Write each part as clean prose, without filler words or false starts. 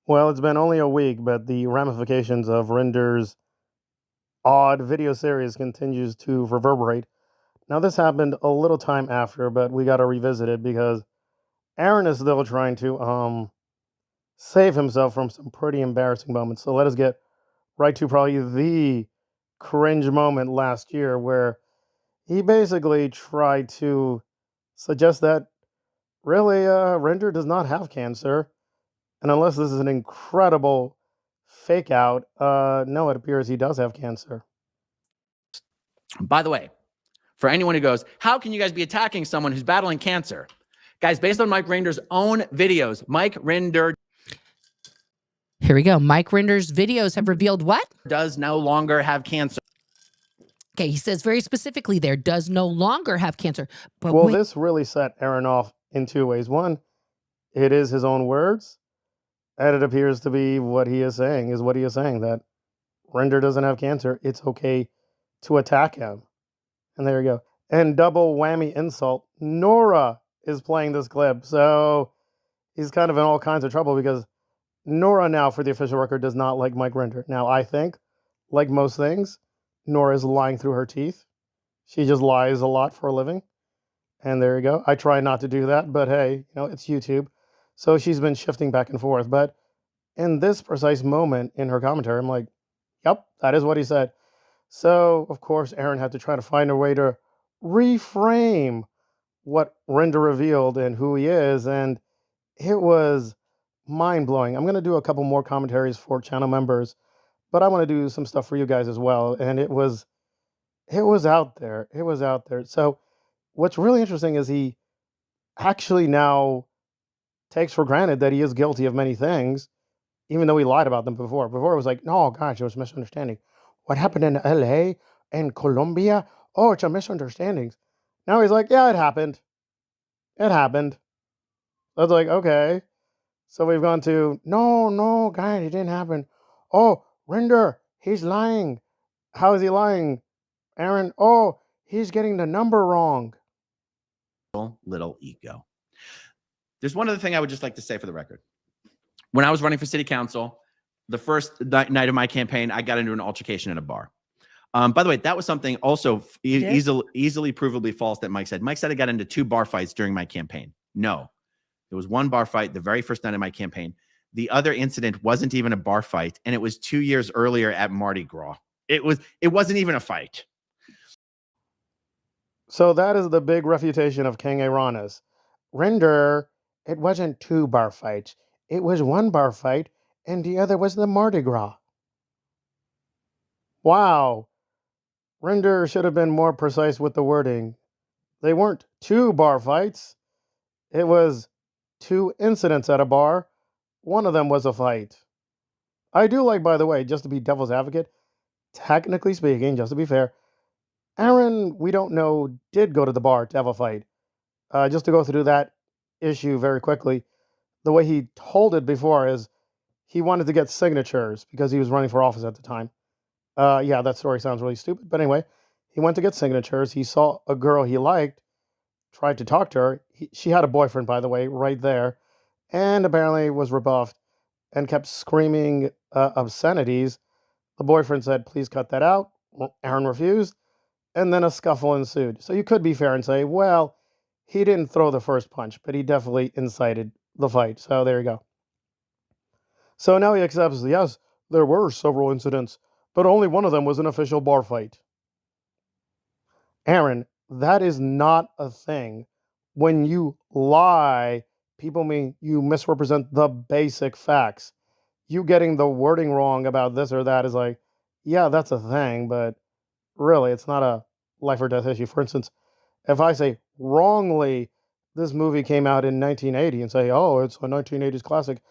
Well, it's been only a week, but the ramifications of Rinder's odd video series continues to reverberate. Now, this happened a little time after, but we got to revisit it because Aaron is still trying to save himself from some pretty embarrassing moments. So let us get right to probably the cringe moment last year where he basically tried to suggest that really Rinder does not have cancer. And unless this is an incredible fake out, no, it appears he does have cancer. By the way, for anyone who goes, how can you guys be attacking someone who's battling cancer? Guys, based on Mike Rinder's own videos, Mike Rinder Here we go. Mike Rinder's videos have revealed what? does no longer have cancer. Okay, he says very specifically there, does no longer have cancer. But Well, this really set Aaron off in two ways. One, it is his own words, and it appears to be what he is saying, that Rinder doesn't have cancer. It's okay to attack him. And there you go. And double whammy insult. Nora is playing this clip. So he's kind of in all kinds of trouble because Nora now, for the official record, does not like Mike Rinder. Now, I think, like most things, Nora is lying through her teeth. She just lies a lot for a living. And there you go. I try not to do that, but hey, it's YouTube. So she's been shifting back and forth. But in this precise moment in her commentary, I'm like, yep, that is what he said. So, of course, Aaron had to try to find a way to reframe what Rinder revealed and who he is. And it was mind blowing. I'm going to do a couple more commentaries for channel members, but I want to do some stuff for you guys as well. And it was out there. It was out there. So what's really interesting is he actually now takes for granted that he is guilty of many things, even though he lied about them before. Before it was like, no, gosh, it was a misunderstanding. What happened in LA and Colombia? Oh, it's a misunderstanding. Now he's like, yeah, it happened. It happened. I was like, okay. So we've gone to, no, guys, it didn't happen. Oh, Rinder, he's lying. How is he lying? Aaron, oh, he's getting the number wrong. Little ego. There's one other thing I would just like to say for the record. When I was running for city council, the first night of my campaign, I got into an altercation in a bar. By the way, that was something also easily provably false that Mike said. Mike said I got into 2 bar fights during my campaign. No, there was 1 bar fight the very first night of my campaign. The other incident wasn't even a bar fight, and it was 2 years earlier at Mardi Gras. It wasn't even a fight. So that is the big refutation of King Aaronis. Rinder, it wasn't 2 bar fights. It was 1 bar fight, and the other was the Mardi Gras. Wow. Rinder should have been more precise with the wording. They weren't 2 bar fights. It was 2 incidents at a bar. One of them was a fight. I do like, by the way, just to be devil's advocate, technically speaking, just to be fair, Aaron, we don't know, did go to the bar to have a fight. Just to go through that issue very quickly, the way he told it before is he wanted to get signatures because he was running for office at the time. Yeah, that story sounds really stupid. But anyway, he went to get signatures. He saw a girl he liked, tried to talk to her. She had a boyfriend, by the way, right there, and apparently was rebuffed and kept screaming obscenities. The boyfriend said, please cut that out. Aaron refused, and then a scuffle ensued. So you could be fair and say, well, he didn't throw the first punch, but he definitely incited the fight. So there you go. So now he accepts, yes, there were several incidents, but only one of them was an official bar fight. Aaron, that is not a thing. When you lie, people mean you misrepresent the basic facts. You getting the wording wrong about this or that is like, yeah, that's a thing, but really, it's not a life or death issue. For instance, if I say wrongly, this movie came out in 1980 and say, oh, it's a 1980s classic,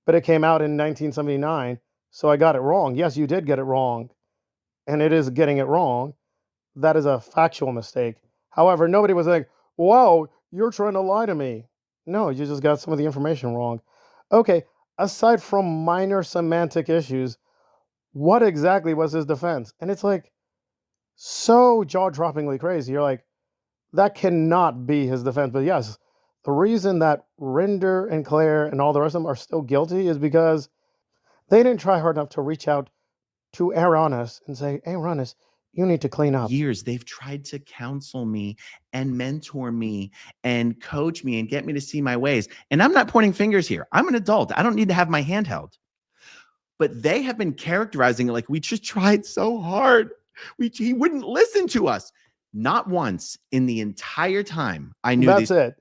but it came out in 1979, so I got it wrong. Yes, you did get it wrong, and it is getting it wrong. That is a factual mistake. However, nobody was like, wow, you're trying to lie to me. No, you just got some of the information wrong. Okay, aside from minor semantic issues, what exactly was his defense? And it's like so jaw-droppingly crazy. You're like, that cannot be his defense. But yes, the reason that Rinder and Claire and all the rest of them are still guilty is because They didn't try hard enough to reach out to Aaronis and say, hey, Aaronis, you need to clean up. Years they've tried to counsel me and mentor me and coach me and get me to see my ways. And I'm not pointing fingers here. I'm an adult. I don't need to have my hand held. But they have been characterizing it like we just tried so hard. He wouldn't listen to us. Not once in the entire time I knew That's it.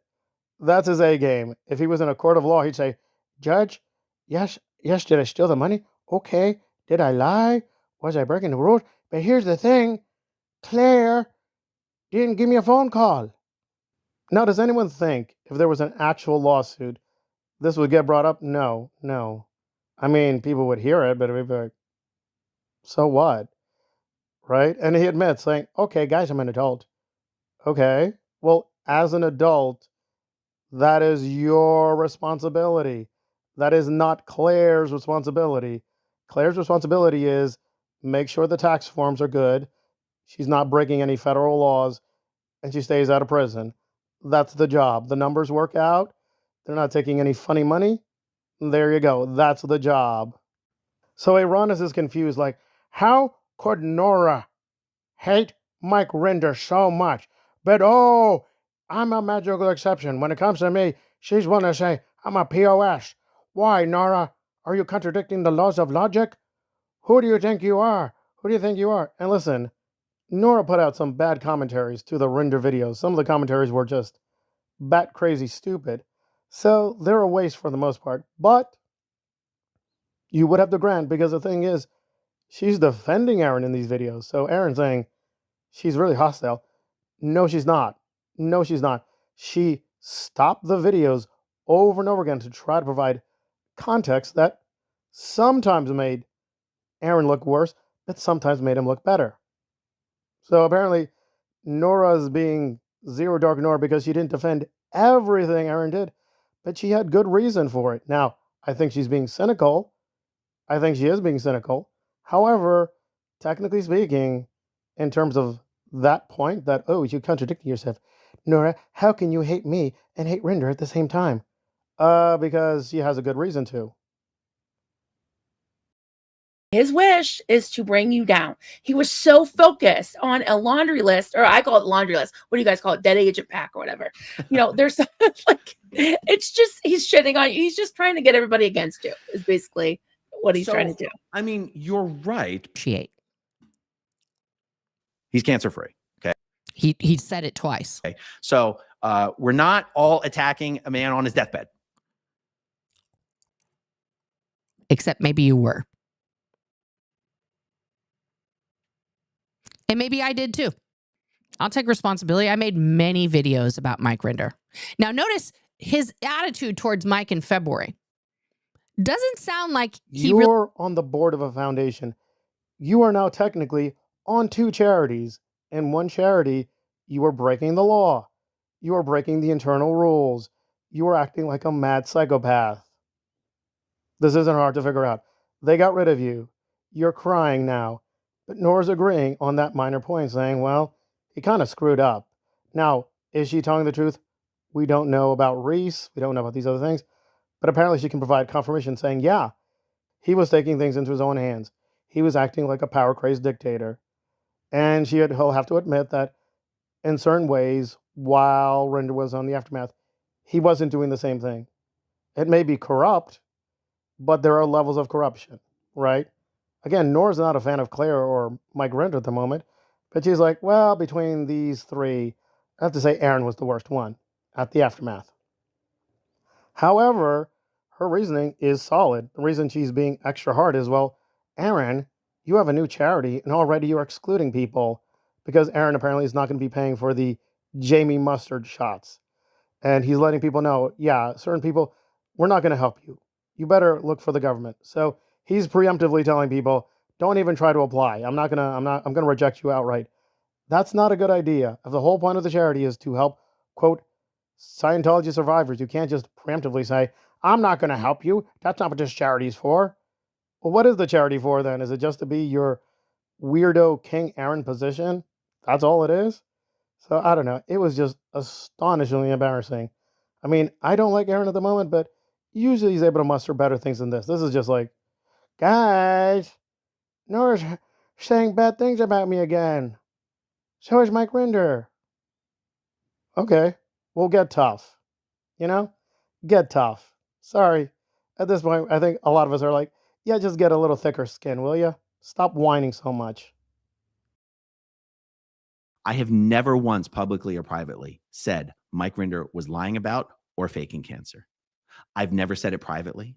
That's his A game. If he was in a court of law, he'd say, Judge, yes, did I steal the money? Okay. Did I lie? Was I breaking the rules? But here's the thing, Claire didn't give me a phone call. Now, does anyone think if there was an actual lawsuit, this would get brought up? No. I mean, people would hear it, but it would be like, so what? Right? And he admits, saying, okay, guys, I'm an adult. Okay. Well, as an adult, that is your responsibility. That is not Claire's responsibility. Claire's responsibility is make sure the tax forms are good. She's not breaking any federal laws and she stays out of prison. That's the job. The numbers work out. They're not taking any funny money. There you go. That's the job. So Aaronis is confused, like, how could Nora hate Mike Rinder so much? But I'm a magical exception. When it comes to me, she's willing to say, I'm a POS. Why, Nora? Are you contradicting the laws of logic? Who do you think you are? And listen, Nora put out some bad commentaries to the Rinder videos. Some of the commentaries were just bat crazy stupid. So they're a waste for the most part. But you would have to grant, because the thing is, she's defending Aaron in these videos. So Aaron's saying she's really hostile. No, she's not. She stopped the videos over and over again to try to provide context that sometimes made Aaron look worse, but sometimes made him look better. So apparently, Nora's being Zero Dark Nora because she didn't defend everything Aaron did, but she had good reason for it. Now, I think she's being cynical. I think she is being cynical. However, technically speaking, in terms of that point, that, you're contradicting yourself. Nora, how can you hate me and hate Rinder at the same time? Because she has a good reason to. His wish is to bring you down. He was so focused on a laundry list, or I call it laundry list. What do you guys call it? Dead agent pack or whatever. There's like, it's just, he's shitting on you. He's just trying to get everybody against you, is basically what he's trying to do. I mean, you're right. Appreciate. He's cancer free. Okay. He said it twice. Okay. So we're not all attacking a man on his deathbed. Except maybe you were. And maybe I did too. I'll take responsibility. I made many videos about Mike Rinder. Now notice his attitude towards Mike in February. Doesn't sound like you're on the board of a foundation. You are now technically on two charities. In one charity, you are breaking the law. You are breaking the internal rules. You are acting like a mad psychopath. This isn't hard to figure out. They got rid of you. You're crying now. But Nora's agreeing on that minor point, saying, well, he kind of screwed up. Now, is she telling the truth? We don't know about Reese. We don't know about these other things. But apparently she can provide confirmation saying, yeah, he was taking things into his own hands. He was acting like a power-crazed dictator. And he'll have to admit that in certain ways, while Rinder was on the aftermath, he wasn't doing the same thing. It may be corrupt, but there are levels of corruption, right? Again, Nora's not a fan of Claire or Mike Rinder at the moment, but she's like, well, between these three, I have to say Aaron was the worst one at the aftermath. However, her reasoning is solid. The reason she's being extra hard is, well, Aaron, you have a new charity and already you're excluding people because Aaron apparently is not going to be paying for the Jamie Mustard shots. And he's letting people know, yeah, certain people, we're not going to help you. You better look for the government. So he's preemptively telling people, don't even try to apply. I'm going to reject you outright. That's not a good idea. If the whole point of the charity is to help, quote, Scientology survivors, you can't just preemptively say, I'm not going to help you. That's not what this charity is for. Well, what is the charity for then? Is it just to be your weirdo King Aaron position? That's all it is? So I don't know. It was just astonishingly embarrassing. I mean, I don't like Aaron at the moment, but usually he's able to muster better things than this. This is just like Guys, Nora's saying bad things about me again. So is Mike Rinder. Okay, we'll get tough. You know? Get tough. Sorry. At this point, I think a lot of us are like, yeah, just get a little thicker skin, will you? Stop whining so much. I have never once publicly or privately said Mike Rinder was lying about or faking cancer. I've never said it privately.